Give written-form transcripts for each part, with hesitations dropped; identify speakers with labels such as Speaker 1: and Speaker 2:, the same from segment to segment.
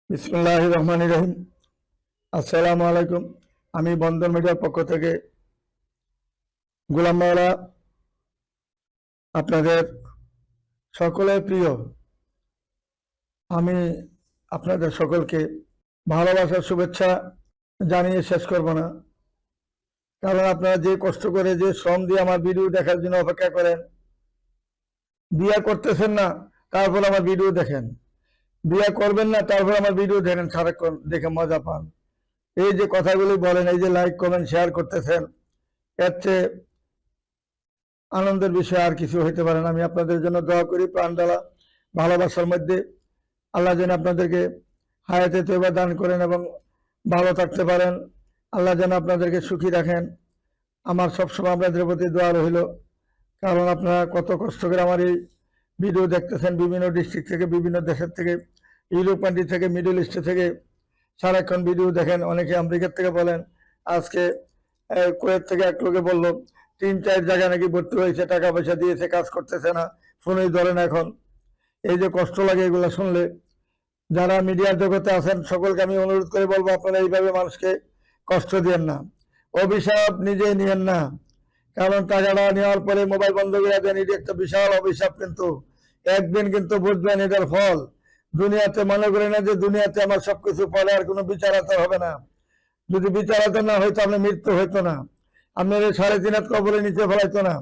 Speaker 1: বিসমিল্লাহির রহমানির রহিম। আসসালামু আলাইকুম। আমি বন্ধন মিডিয়ার পক্ষ থেকে গোলাম মাওলা আপনাদের সকলের প্রিয়। আমি আপনাদের সকলকে ভালোবাসার শুভেচ্ছা জানিয়ে শেষ করব না, কারণ আপনারা যে কষ্ট করে যে শ্রম দিয়ে আমার ভিডিও দেখার জন্য অপেক্ষা করেন, বিয়ে করতেছেন না তারপর আমার ভিডিও দেখেন, বিয়ে করবেন না তারপর আমার ভিডিও দেখেন, সারাক্ষণ দেখে মজা পান। এই যে কথাগুলি বলেন, এই যে লাইক কমেন্ট শেয়ার করতেছেন, এর চেয়ে আনন্দের বিষয় আর কিছু হইতে পারে না। আমি আপনাদের জন্য দোয়া করি প্রাণ ঢালা ভালোবাসার মধ্যে। আল্লাহ যেন আপনাদেরকে হায়াতে তৈবা দান করেন এবং ভালো থাকতে পারেন। আল্লাহ যেন আপনাদেরকে সুখী রাখেন। আমার সবসময় আপনাদের প্রতি দোয়া রইল, কারণ আপনারা কত কষ্ট করে আমার এই ভিডিও দেখতেছেন, বিভিন্ন ডিস্ট্রিক্ট থেকে, বিভিন্ন দেশের থেকে, ইউরোপ কান্ট্রি থেকে, মিডল ইস্ট থেকে সারাক্ষণ ভিডিও দেখেন। অনেকে আমেরিকার থেকে বলেন, আজকে কুয়েত থেকে এক লোকে বললো 3-4 জায়গায় নাকি ভর্তি হয়েছে, টাকা পয়সা দিয়েছে, কাজ করতেছে না, ফোনেই ধরে না। এখন এই যে কষ্ট লাগে এগুলো শুনলে, যারা মিডিয়ার জগতে আছেন সকলকে আমি অনুরোধ করে বলবো, আপনারা এইভাবে মানুষকে কষ্ট দিয়েন না, অভিশাপ নিজে নিয়েন না। কারণ টাকাটা নেওয়ার পরে মোবাইল বন্ধ করে দেন, এটি একটা বিশাল অভিশাপ। কিন্তু একদিন কিন্তু বুঝবেন এটার ফল। দুনিয়াতে মনে করি না যে দুনিয়াতে আমার সবকিছু ফলে আর কোনো বিচারাতে হবে না। যদি বিচারাতে না হইতো আপনার মৃত্যু হইতো না, আপনার 3.5 হাত কবরে নিচে ফেলাইতো না।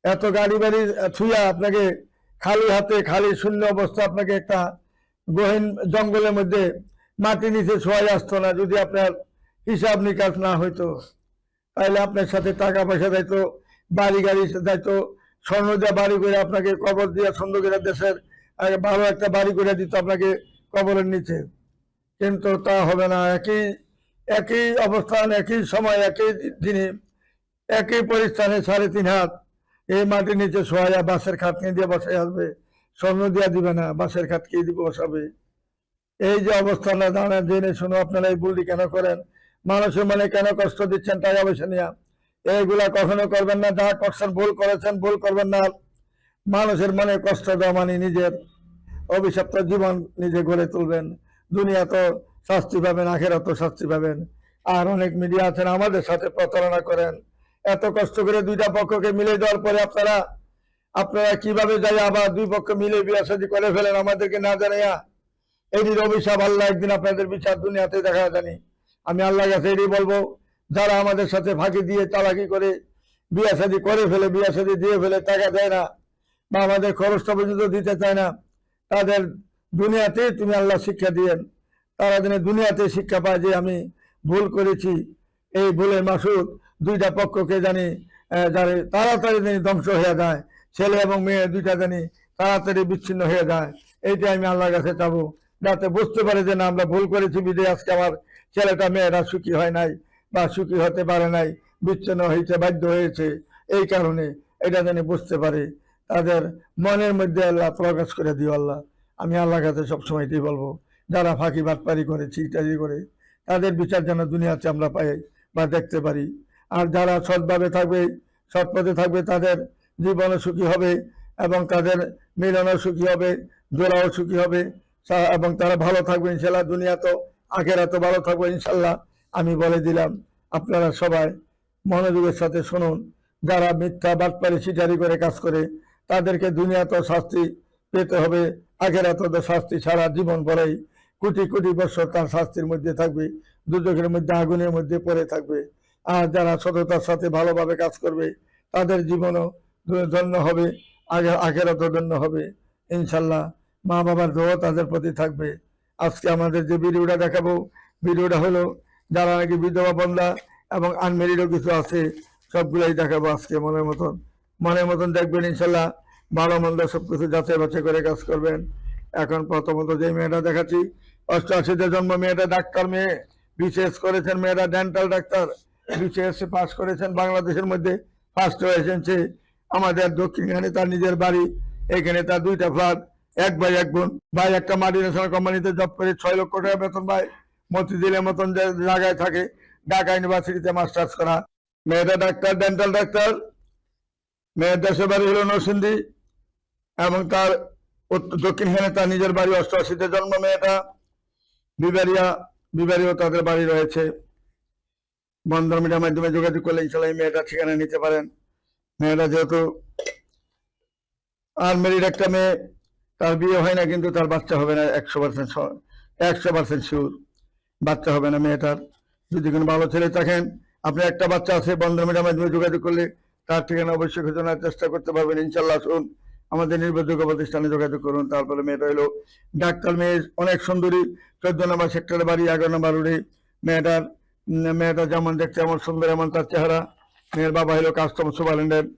Speaker 1: এত গাড়ি বাড়ি ছুঁয়া আপনাকে খালি হাতে, খালি শূন্য অবস্থা আপনাকে একটা গহীন জঙ্গলের মধ্যে মাটি নিচে শোয়াই আসতো না, যদি আপনার হিসাব নিকাশ না হইতো। তাহলে আপনার সাথে টাকা পয়সা যাইতো, বাড়ি গাড়ি যাইতো, স্বর্ণ দিয়ে বাড়ি করে আপনাকে কবর দিয়ে সুন্দর করে দেশের ভালো একটা বাড়ি করে দিত আপনাকে কবরের নিচে। কিন্তু তা হবে না। একই একই অবস্থান, একই সময়, একই দিনে, একই পরিস্থানে 3.5 হাত এই মাটির নিচে শোয়া বাঁশের খাটনি দিয়ে বসাই আসবে, স্বর্ণ দিয়া দিবে না, বাঁশের খাটকে দিয়ে বসাবে। এই যে অবস্থাটা জানেন, জেনে শুনো আপনারা এই ভুলটি কেন করেন? মানুষের মনে কেন কষ্ট দিচ্ছেন টাকা পয়সা নিয়ে? এইগুলা কখনো করবেন না। যা করছেন ভুল করেছেন, ভুল করবেন না। মানুষের মনে কষ্ট দেওয়া মানে নিজের অভিশপ্ত জীবন নিজে গড়ে তুলবেন। দুনিয়া তো শাস্তি পাবেন, আখেরাত তো শাস্তি পাবেন। আর অনেক মিডিয়া আছেন আমাদের সাথে প্রতারণা করেন। এত কষ্ট করে দুইটা পক্ষকে মিলে দেওয়ার পরে আপনারা আপনারা কিভাবে যাই আবার দুই পক্ষ মিলে বিয়ে শাদী করে ফেলেন আমাদেরকে না জানাইয়া। এটির অভিশাপ আল্লাহ একদিন আপনাদের বিচার দুনিয়াতে দেখা জানি। আমি আল্লাহর কাছে এটি বলবো, যারা আমাদের সাথে ফাঁকি দিয়ে চালাকি করে বিয়ে শাদী করে ফেলে, বিয়ে শাদী দিয়ে ফেলে, টাকা দেয় না বা আমাদের খরচটা পর্যন্ত দিতে চায় না, তাদের দুনিয়াতে তুমি আল্লাহ শিক্ষা দিয়েন। তারা যেন দুনিয়াতে শিক্ষা পায় যে আমি ভুল করেছি। এই ভুলের মাসুদ দুইটা পক্ষকে জানি তাড়াতাড়ি জানি ধ্বংস হয়ে যায়, ছেলে এবং মেয়ে দুইটা জানি তাড়াতাড়ি বিচ্ছিন্ন হয়ে যায়। এইটাই আমি আল্লাহর কাছে চাবো, যাতে বুঝতে পারে যে না, আমরা ভুল করেছি বিদে আজকে আমার ছেলেটা মেয়েরা সুখী হয় নাই বা সুখী হতে পারে নাই, বিচ্ছিন্ন হয়েছে, বাধ্য হয়েছে। এই কারণে এটা জানি বুঝতে পারে, তাদের মনের মধ্যে আল্লাহ প্রকাশ করে দিও আল্লাহ। আমি আল্লাহর কাছে সবসময় এটাই বলবো, যারা ফাঁকি বাটপারি করে, চিটারি করে, তাদের বিচার যেন দুনিয়াতে আমরা পাই বা দেখতে পারি। আর যারা সৎভাবে থাকবে, সৎ পথে থাকবে, তাদের জীবনও সুখী হবে এবং তাদের মিলনও সুখী হবে, জোড়াও সুখী হবে এবং তারা ভালো থাকবে ইনশাল্লাহ। দুনিয়া তো আখেরাত তো ভালো থাকবে ইনশাল্লাহ। আমি বলে দিলাম, আপনারা সবাই মনোযোগের সাথে শুনুন। যারা মিথ্যা বাটপারি চিটারি করে কাজ করে, তাদেরকে দুনিয়াতেও শাস্তি পেতে হবে, আখেরাতেও তো শাস্তি সারা জীবন পরেই কোটি কোটি বছর তার শাস্তির মধ্যে থাকবে, দুর্যোগের মধ্যে, আগুনের মধ্যে পড়ে থাকবে। আর যারা সততার সাথে ভালোভাবে কাজ করবে, তাদের জীবনও ধন্য হবে, আখেরাতও ধন্য হবে ইনশাল্লাহ। মা বাবার দোয়া তাদের প্রতি থাকবে। আজকে আমাদের যে ভিডিওটা দেখাবো, ভিডিওটা হলো যারা নাকি বিধবা বন্ধা এবং আনমেরিডও কিছু আছে, সবগুলাই দেখাবো আজকে। মনের মতন দেখবেন ইনশাল্লাহ। ভালো মন্দ সবকিছু যাচাই বাছাই করে কাজ করবেন। এখন প্রথমত যে মেয়েটা দেখাচ্ছি, 88-তে জন্ম মেয়েটা, ডাক্তার মেয়ে, বিশেষ করেছেন মেয়েটা, ডেন্টাল ডাক্তার, বিশেষ পাস করেছেন, বাংলাদেশের মধ্যে ফার্স্ট হয়েছেন সে। আমাদের দক্ষিণখানে তার নিজের বাড়ি, এখানে তার 2টা ফ্ল্যাট, এক ভাই এক বোন। ভাই একটা মাল্টিনেশনাল কোম্পানিতে জব করে 6 লক্ষ টাকা বেতন পায়, মতিঝিলের মতন জায়গায় থাকে, ঢাকা ইউনিভার্সিটিতে মাস্টার্স করা। মেয়েটা ডাক্তার, ডেন্টাল ডাক্তার। মেয়ের দেশের বাড়ি হলো নরসিংদী এবং তার দক্ষিণখানে তার নিজের বাড়ি। 88-তে জন্ম মেয়েটা। বিবারিয়া বিবারিয়াও তাদের বাড়ি রয়েছে। বন্ধন মিডিয়ার মাধ্যমে যোগাযোগ করলে ইনশাল্লাহ এই মেয়েটা ঠিকানা নিতে পারেন। মেয়েটা যেহেতু আনমেরিড একটা মেয়ে, তার বিয়ে হয় না, কিন্তু তার বাচ্চা হবে না 100% শিওর বাচ্চা হবে না মেয়েটার। যদি কোনো ভালো ছেলে থাকেন, আপনি একটা বাচ্চা আছে, বন্ধন মিডিয়ার মাধ্যমে যোগাযোগ করলে তার ঠিকানা অবশ্যই খোঁজানোর চেষ্টা করতে পারবেন ইনশাল্লাহ। শুন, আমাদের নির্ভরযোগ্য প্রতিষ্ঠানে যোগাযোগ করুন। তারপরে মেয়েটা হলো ডাক্তার মেয়ে, অনেক সুন্দরী, 14 নম্বর সেক্টরের বাড়ি, 11 নম্বর রোডে। মেয়েটা যেমন দেখতে এমন সুন্দর, এমন তার চেহারা। মেয়ের বাবা হলো কাস্টম সুপারিনটেন্ডেন্ট,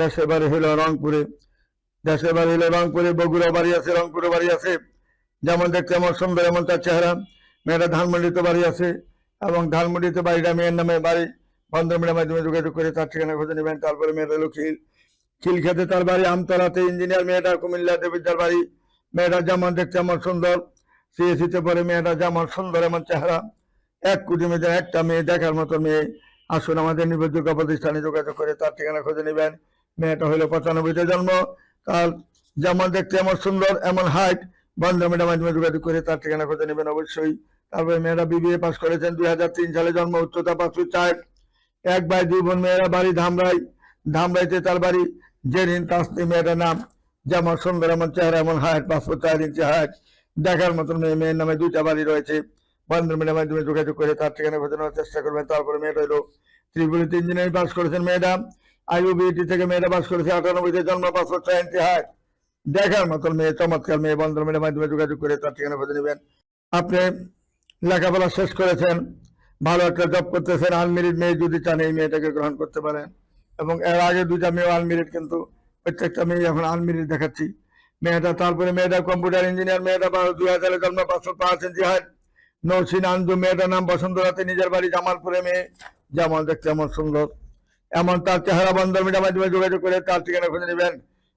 Speaker 1: দেশের বাড়ি হলো রংপুরে। দেশের বাড়ি হলো রংপুরে, বগুড়া বাড়ি আছে, রংপুরে বাড়ি আছে। যেমন দেখতে এমন সুন্দর, এমন তার চেহারা। মেয়েটা ধানমন্ডিতে বাড়ি আছে, এবং ধানমন্ডিতে বাড়িটা মেয়ের নামে বাড়ি। বন্ধন মিডিয়ার মাধ্যমে যোগাযোগ করে তার ঠিকানা খুঁজে নেবেন। তারপরে মেয়েটা হলো খিলক্ষেতে তার বাড়ি, আমতলাতে ইঞ্জিনিয়ার মেয়েটা, কুমিল্লা দেবিদ্যার বাড়ি। মেয়েটা যেমন দেখতে এমন সুন্দর, সিএসিতে পরে মেয়েটা যেমন সুন্দর, এমন চেহারা। 1 কোটি মেয়েদের একটা মেয়ে, দেখার মতো মেয়ে। আসুন, আমাদের নির্ভরযোগ্য প্রতিষ্ঠানে যোগাযোগ করে তার ঠিকানা খুঁজে নেবেন। মেয়েটা হলো 95-তে জন্ম, তার যেমন দেখতে এমন সুন্দর, এমন হাইট। বন্ধন মিডিয়ার মাধ্যমে যোগাযোগ করে তার ঠিকানা খুঁজে নেবেন অবশ্যই। তারপরে মেয়েরা বিবিএ পাস করেছেন, 2003 সালে জন্ম, উচ্চতা 5 ফুট 4। 1 ভাই 2 বোন, মেয়েরা বাড়ি ধামরাইতে তার বাড়ি। জেরিন তাসনিম মেয়েটার নাম। যেমন সুন্দর, এমন চেহারা, এমন হাইট, 5 ফুট 4 ইঞ্চি হাইট, দেখার মতন মেয়ে। মেয়ের নামে 2টা বাড়ি রয়েছে। বন্ধন মিডিয়ার মাধ্যমে যোগাযোগ করে তার ঠিকানা খোঁজানোর চেষ্টা করবেন। তারপরে মেয়েটা হলো ত্রিপুরীতে ইঞ্জিনিয়ারিং পাস করেছেন মেয়েটা। আইইউবিটি থেকে মেয়েটা পাস করেছে, 98-তে জন্ম, 5 ফুট 6 ইঞ্চি হাইট, দেখার মতন মেয়ে, চমৎকার মেয়ে। বন্ধন মিডিয়ার মাধ্যমে যোগাযোগ করে তার ঠিকানা খুঁজে নেবেন। আপনি লেখাপড়া শেষ করেছেন, ভালো একটা জব করতেছেন, আনমেরিড মেয়ে যদি চান এই মেয়েটাকে গ্রহণ করতে পারেন। এবং এর আগে 2টা মেয়ে আনমেরিড, কিন্তু প্রত্যেকটা মেয়ে এখন আনমেরিড দেখাচ্ছি মেয়েটা। তারপরে মেয়েটা কম্পিউটার ইঞ্জিনিয়ার, মেয়েটা 2000-এ জন্ম, 5 ফুট 5 ইঞ্চি হাইট। নৌসিন আঞ্জু মেয়েটার নাম, বসন্তরাতে, নিজের বাড়ি জামালপুরে মেয়ে। যেমন দেখতে এমন সুন্দর, এমন তার চেহারা। বন্ধন মিডিয়ার মাধ্যমে যোগাযোগ করে তার ঠিকানা খুঁজে নেবেন।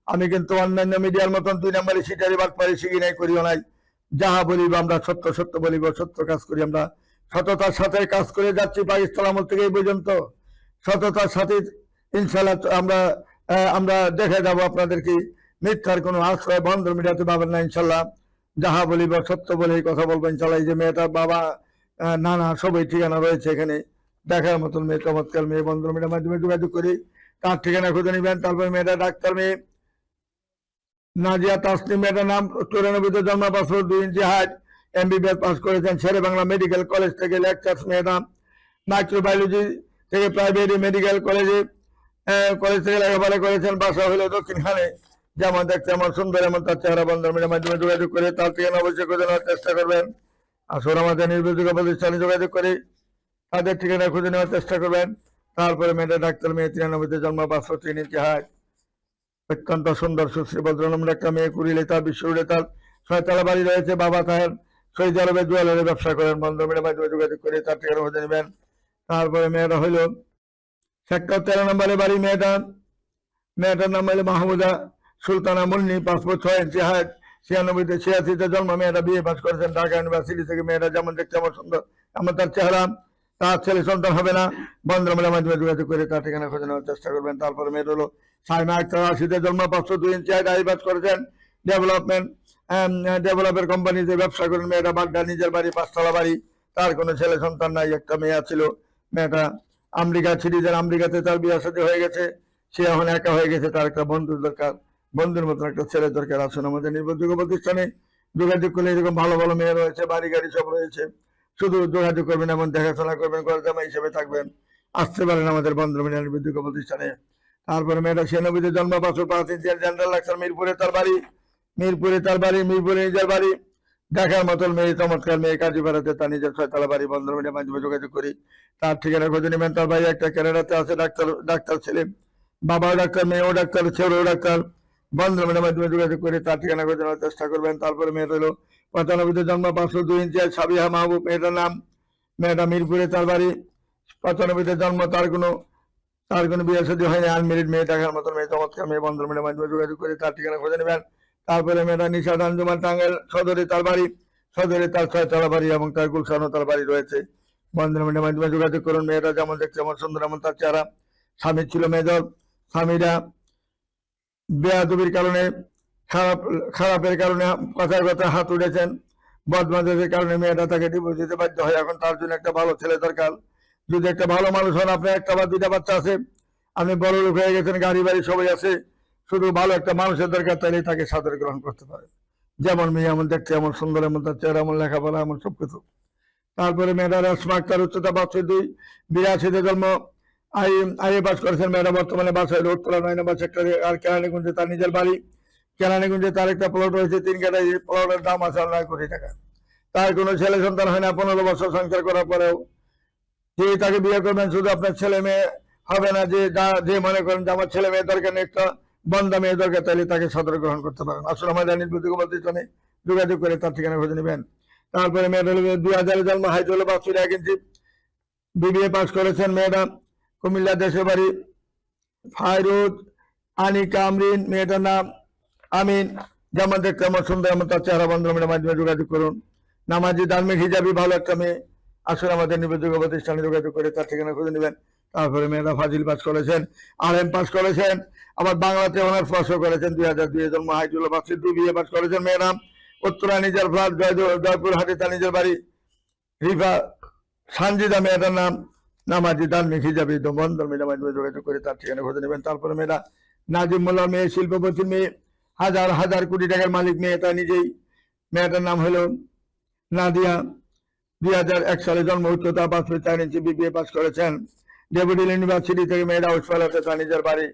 Speaker 1: আমি কিন্তু অন্যান্য মিডিয়ার মতন 2 নম্বরে সিটারি বাটপারি শিখি নাই, করিও নাই। যাহা বলিব আমরা সত্য সত্য বলিব, সত্য কাজ করি আমরা। সততার সাথে কাজ করে যাচ্ছি পাকিস্তান আমল থেকে এই পর্যন্ত। সততার সাথে ইনশাল্লাহ আমরা দেখে যাব আপনাদেরকে। মিথ্যার কোনো আশ্রয় বন্ধন মিডিয়াতে পাবেন না ইনশাল্লাহ। যাহা বলিব সত্য বলে কথা বলবো ইনশাল্লাহ। এই যে মেয়েটার বাবা, নানা, সবই ঠিকানা রয়েছে এখানে। দেখার মতন মেয়ে, চমৎকার মেয়ে। বন্ধন মিডিয়ার মাধ্যমে যোগাযোগ করি তার ঠিকানা খুঁজে নেবেন। তারপরে মেয়েটা ডাক্তার মেয়ে, নাজিয়া তাসনিম মেয়েটার নাম, 94-তে জন্ম, 5 ফুট 2 ইঞ্চি হাইট, এমবিবিএস পাস করেছেন শেরে বাংলা মেডিকেল কলেজ থেকে, লেকচার্স মেয়েটা। মাইক্রোবায়োলজি থেকে প্রাইভেট মেডিকেল কলেজ থেকে লেখাপড়া করেছেন। বাসা হলো দক্ষিণখানে। যেমন দেখতে এমন সুন্দর, এমন তার চেহারা। বন্ধন মিডিয়ার মাধ্যমে যোগাযোগ করে তার ঠিকানা অবশ্যই খুঁজে নেওয়ার চেষ্টা করবেন। আসলে আমাদের নির্ভরযোগ্য প্রতিষ্ঠানে যোগাযোগ করে তাদের ঠিকানা খুঁজে নেওয়ার চেষ্টা করবেন। তারপরে মেয়েটা ডাক্তার মেয়ে, 93-তে জন্ম, 5 ফুট 3 ইঞ্চি হাইট, অত্যন্ত সুন্দর সুশ্রী ভদ্রনম্র একটা মেয়ে। কুড়িলে তার, বিশ্বরোডে তার 6 তলা বাড়ি রয়েছে। বাবা তার সৌদি আরবে জুয়েলারি ব্যবসা করেন। বন্ধন মিডিয়ার মাধ্যমে যোগাযোগ করে তার ঠিকানা খুঁজে নেবেন। তারপরে মেয়েটা হইল সেক্টর 13 নম্বরে বাড়ি। মেয়েটার নাম হলো মাহমুদা সুলতানা মুন্নি, 5 ফুট 6 ইঞ্চি হাইট, 86-তে জন্ম। মেয়েটা বিএ পাস করেছেন ঢাকা ইউনিভার্সিটি থেকে। মেয়েটা যেমন দেখতে এমন সুন্দর, এমন তার চেহারা। তার ছেলে সন্তান হবে না। বন্ধন মিডিয়ার মাধ্যমে যোগাযোগ করে তার ঠিকানা খুঁজে নেওয়ার চেষ্টা করবেন। তারপরে মেয়েটা হলো সাইমা আক্তার, 80-তে জন্ম, 502 ইঞ্চি হাইট, আইবাস করেছেন ডেভেলপের কোম্পানিতে ব্যবসা করেন। মেয়েটা বাড্ডা, নিজের বাড়ি, 5 তলা বাড়ি। তার কোনো ছেলে সন্তান নাই, একটা মেয়ে ছিল। মেয়েটা আমেরিকা সিটিজেন, আমেরিকাতে তার বিয়ে শাদী হয়ে গেছে। সে এখন একা হয়ে গেছে, তার একটা বন্ধুর দরকার, বন্ধুর মতন একটা ছেলে দরকার। আসুন, আমাদের নির্ভরযোগ্য প্রতিষ্ঠানে যোগাযোগ করলে এরকম ভালো ভালো মেয়ে রয়েছে, বাড়ি গাড়ি সব রয়েছে। শুধু যোগাযোগ করবেন, এমন দেখাশোনা করবেন, জামা হিসেবে থাকবেন। আসতে পারেন আমাদের বন্ধন মিডিয়ার নির্ভরযোগ্য প্রতিষ্ঠানে। তারপরে মেয়েটা 96-তে জন্ম, 5 ফুট 5 ইঞ্চি, জেনারেল ডাক্তার, মিরপুরে তার বাড়ি। মিরপুরে নিজের বাড়ি। দেখার মতন মেয়ে, চমৎকার মেয়ে। কাজীপাড়াতে তার নিজের 6 তলা বাড়ি। বন্ধন মিডিয়ার মাধ্যমে যোগাযোগ করি তার ঠিকানা খুঁজে নেবেন। তার ভাই একটা কানাডাতে আছে, ডাক্তার ছেলে। বাবাও ডাক্তার, মেয়েও ডাক্তার, ছেলেও ডাক্তার। বন্ধন মিডিয়ার মাধ্যমে যোগাযোগ করে তার ঠিকানা খুঁজে নেওয়ার চেষ্টা করবেন। তারপরে মেয়েটা হলো 95-তে জন্ম, 5 ফুট 2 ইঞ্চি, সাবিহা মাহবুব মেয়েটার নাম। মেয়েটা মিরপুরে তার বাড়ি। 95-তে জন্ম। তার কোনো বিয়ে শাদী হয়নি, আনমেরিড মেয়ে। দেখার মতন মেয়ে, চমৎকার মেয়ে। বন্ধন মিডিয়ার মাধ্যমে যোগাযোগ করে তার ঠিকানা খুঁজে নেবেন। তারপরে মেয়েটা নিশাদ আঞ্জুমান, টাঙ্গাইল সদরে তার বাড়ি। সদরে তার 6 তলা বাড়ি, এবং তার গুলশানও তার বাড়ি রয়েছে। বন্ধন মিডিয়ার মাধ্যমে যোগাযোগ করুন। মেয়েটা যেমন দেখতে এমন সুন্দর, এমন তার চেহারা। স্বামী ছিল মেজর। স্বামীরা বেয়াদবির কারণে, খারাপের কারণে কথায় কথায় হাত উঠেছেন। বদমেজাজের কারণে মেয়েটা তাকে ডিভোর্স দিতে বাধ্য হয়। এখন তার জন্য একটা ভালো ছেলে দরকার। যদি একটা ভালো মানুষ হন, আপনার একটা বা দুইটা বাচ্চা আছে, আপনি বড় লোক হয়ে গেছেন, গাড়ি বাড়ি সবাই আছে, শুধু ভালো একটা মানুষের দরকার, তাহলে তাকে সাদরে গ্রহণ করতে পারে। যেমন মেয়ে এমন দেখতে, এমন সুন্দর, এমন তার চেহারা, এমন লেখাপড়া, এমন সবকিছু। তারপরে মেয়েটা রেশমা আক্তার, উচ্চতা 5'2", 82 জন্ম, আইএ পাস করেছেন। মেয়েটা বর্তমানে বাসা হলো উত্তরা 9 নম্বর সেক্টরে। আর কেরানীগঞ্জে তার নিজের বাড়ি। কেরানীগঞ্জে তার একটা প্লট রয়েছে 3 কাঠা। এই প্লটের দাম আছে 9 কোটি টাকা। তার কোনো ছেলে সন্তান হয় না। 15 বছর সংসার করার পরেও যে তাকে বিয়ে করবেন, শুধু আপনার ছেলে মেয়ে হবে না, যে মনে করেন যে আমার ছেলে মেয়ে দরকার নেই, একটা বন্ধা মেয়ে দরকার, তাহলে তাকে সদর গ্রহণ করতে পারেন। আসলে আমাদের নির্বাচিত প্রতিষ্ঠানে যোগাযোগ করে তার ঠিকানা খুঁজে নেবেন। তারপরে মেয়েটা 2000 জন্ম, হাইট হলো 5 ফিট 1 ইঞ্চি, বিবিএ পাস করেছেন। মেয়েটা কুমিল্লা, দেশের বাড়ি ফাইরুজ আনিকা আমরিন, মেয়েটার নাম আমিন। যেমন দেখতে আমার সুন্দর, এমন তার চেহারা। বন্ধুরা মাধ্যমে যোগাযোগ করুন। নামাজি, ধার্মিক, হিজাবি, ভালো একটা মেয়ে। আসলে আমাদের নির্বাচিত প্রতিষ্ঠানে যোগাযোগ করে তার ঠিকানা খুঁজে নেবেন। তারপরে মেয়েরা ফাজিল পাস করেছেন, RM পাস করেছেন, আবার বাংলাতে অনার্স পাসও করেছেন। 2002 জন্ম, হাইট হলো 5 ফিট 2, বিএ পাস করেছেন। মেয়েরা উত্তরা নিজের ফ্ল্যাট, জয়পুর হাটে তার নিজের বাড়ি। রিফা সানজিদা, মেয়েটার নাম। নামাজি, ধার্মিক, হিজাবি, বন্ধন মেয়েরা মাধ্যমে যোগাযোগ করে তার ঠিকানা খুঁজে নেবেন। তারপরে মেয়েরা নাজিম মোল্লার মেয়ে, শিল্পপতির মেয়ে, হাজার হাজার কোটি টাকার মালিক মেয়ে, তা নিজেই। মেয়েটার নাম হলো নাদিয়া, 2001 সালে জন্ম, উচ্চতা 5 ফিট 4 ইঞ্চি, বিবিএ পাস করেছেন। ডেপুটি ইউনিভার্সিটি থেকে। মেয়েরা উৎফলাতে তার নিজের বাড়ি।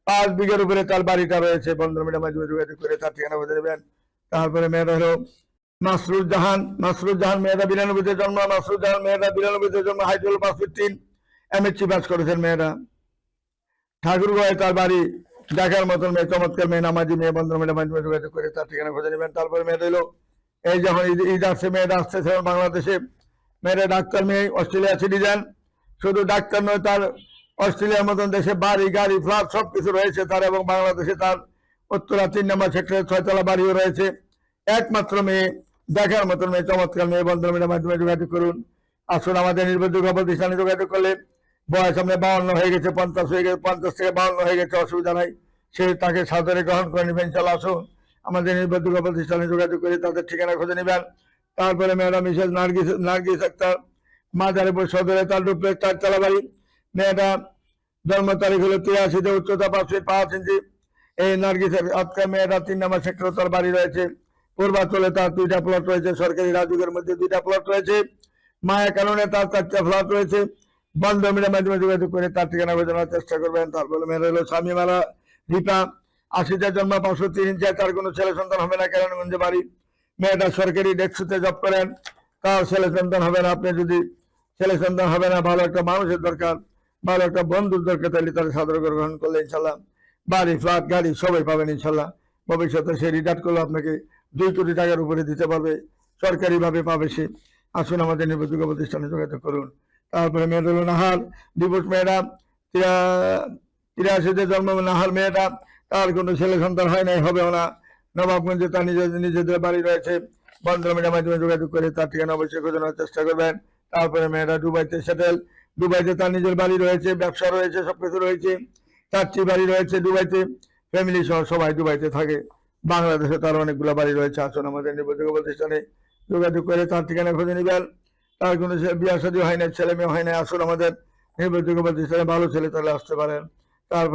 Speaker 1: 5 বিঘার উপরে তার বাড়িটা রয়েছে। বন্ধন মেয়েরা মাধ্যমে যোগাযোগ করে তার ঠিকানা খুঁজে নেবেন। তারপরে মেয়েরা হলো মাসরুজ্জাহান, মেয়েরা 92 জন্ম, মাসরুজ্জাহান মেয়েরা 92 জন্ম, হাইট হলো 5 ফিট 3, MSc পাস করেছেন। মেয়েরা ঠাকুরগাঁয়ে তার বাড়ি। দেখার মতন মেয়ে, চমৎকার মেয়ে, নামাজি মেয়ে। বন্ধন মেয়েরা মাধ্যমে যোগাযোগ করে তার ঠিকানা খুঁজে নেবেন। তারপরে মেয়েরা হলো, এই যখন ঈদ আসছে, মেয়েরা আসতেছে বাংলাদেশে। মেয়েরা ডাক্তার মেয়ে, অস্ট্রেলিয়া সিটিজেন। শুধু ডাক্তার নয়, তার অস্ট্রেলিয়ার মতন দেশে বাড়ি, গাড়ি, ফ্ল্যাট সবকিছু রয়েছে তার। এবং বাংলাদেশে তার উত্তরা 3 নম্বর সেক্টরে 6 তলা বাড়িও রয়েছে। একমাত্র মেয়ে, দেখার মতন মেয়ে, চমৎকার মেয়ে। বন্ধন মেয়ের মাধ্যমে যোগাযোগ করুন। আসুন আমাদের নির্ভরযোগ্য প্রতিষ্ঠানে যোগাযোগ করলে, বয়স সামনে 52 হয়ে গেছে, 50 হয়ে গেছে, 50 থেকে 52 হয়ে গেছে, অসুবিধা নাই, সে তাকে সাদরে গ্রহণ করে নেবেন। ইনশাআল্লাহ আসুন আমাদের নির্ভরযোগ্য প্রতিষ্ঠানে যোগাযোগ করে তাদের ঠিকানা খুঁজে নেবেন। তারপরে মেয়েরা মিসেস নার্গিস আক্তার, মাদারীপুর সদরে তার ডুপ্লেক্স 4 তলা বাড়ি। মেয়েটা জন্ম তারিখ হলো 83, উচ্চতা 5 ফিট 5 ইঞ্চি। এই নার্গিস আক্তার মেয়েটা 3 নম্বর সেক্টরে তার বাড়ি রয়েছে। পূর্বাঞ্চলে তার 2টা প্লট রয়েছে। সরকারি রাজুকের মধ্যে 2টা প্লট রয়েছে। মায়া কারণে তার 4টা ফ্ল্যাট রয়েছে। বন্ধ মেয়ের মাধ্যমে যোগাযোগ করে তার ঠিকানা বোঝানোর চেষ্টা করবেন। তারপরে মেয়েরা হলো স্বামীমালা রিপা, 80 জন্ম, 503 ইঞ্চি, তার কোনো ছেলে সন্তান হবে না, কেরানীগঞ্জে বাড়ি। মেয়েটা সরকারি ডেস্কতে জব করেন, তার ছেলে সন্তান হবে না। আপনি যদি ছেলে সন্তান হবে না, ভালো একটা মানুষের দরকার, ভালো একটা বন্ধুর দরকার, তাহলে তার সাদর গ্রহণ করলে ইনশাল্লাহ বাড়ি, ফ্ল্যাট, গাড়ি সবাই পাবেন ইনশাল্লাহ। ভবিষ্যতে সে রিটায়ার করলে আপনাকে 2 কোটি টাকার উপরে দিতে পারবে, সরকারি ভাবে পাবে সে। আসুন আমাদের নির্ভরযোগ্য প্রতিষ্ঠানে যোগাযোগ করুন। তারপরে মেয়েটা হলো নাহার, ডিভোর্স মেয়েটা, 83 জন্ম, নাহার মেয়েটা, তার কোনো ছেলে সন্তান হয় নাই, হবেও না। নবাবগঞ্জে তার নিজেদের বাড়ি রয়েছে। বন্ধন মেয়ের মাধ্যমে যোগাযোগ করে তার ঠিকানা অবশ্যই খোঁজানোর চেষ্টা করবেন। তারপরে মেয়েরা দুবাইতে সেটেল, দুবাইতে তার নিজের বাড়ি রয়েছে, ব্যবসা রয়েছে, সবকিছু রয়েছে, 4টি বাড়ি রয়েছে দুবাইতে, ফ্যামিলি সহ সবাই দুবাইতে থাকে। বাংলাদেশে তার অনেকগুলো বাড়ি রয়েছে। আসুন আমাদের নির্ভরযোগ্য প্রতিষ্ঠানে যোগাযোগ করে তার ঠিকানা খুঁজে নেবেন। তার কোনো বিয়ে শাদী হয় না, ছেলে মেয়ে হয় না। আসুন আমাদের নির্ভরযোগ্য প্রতিষ্ঠানে, ভালো ছেলে তাহলে আসতে পারেন। তারপর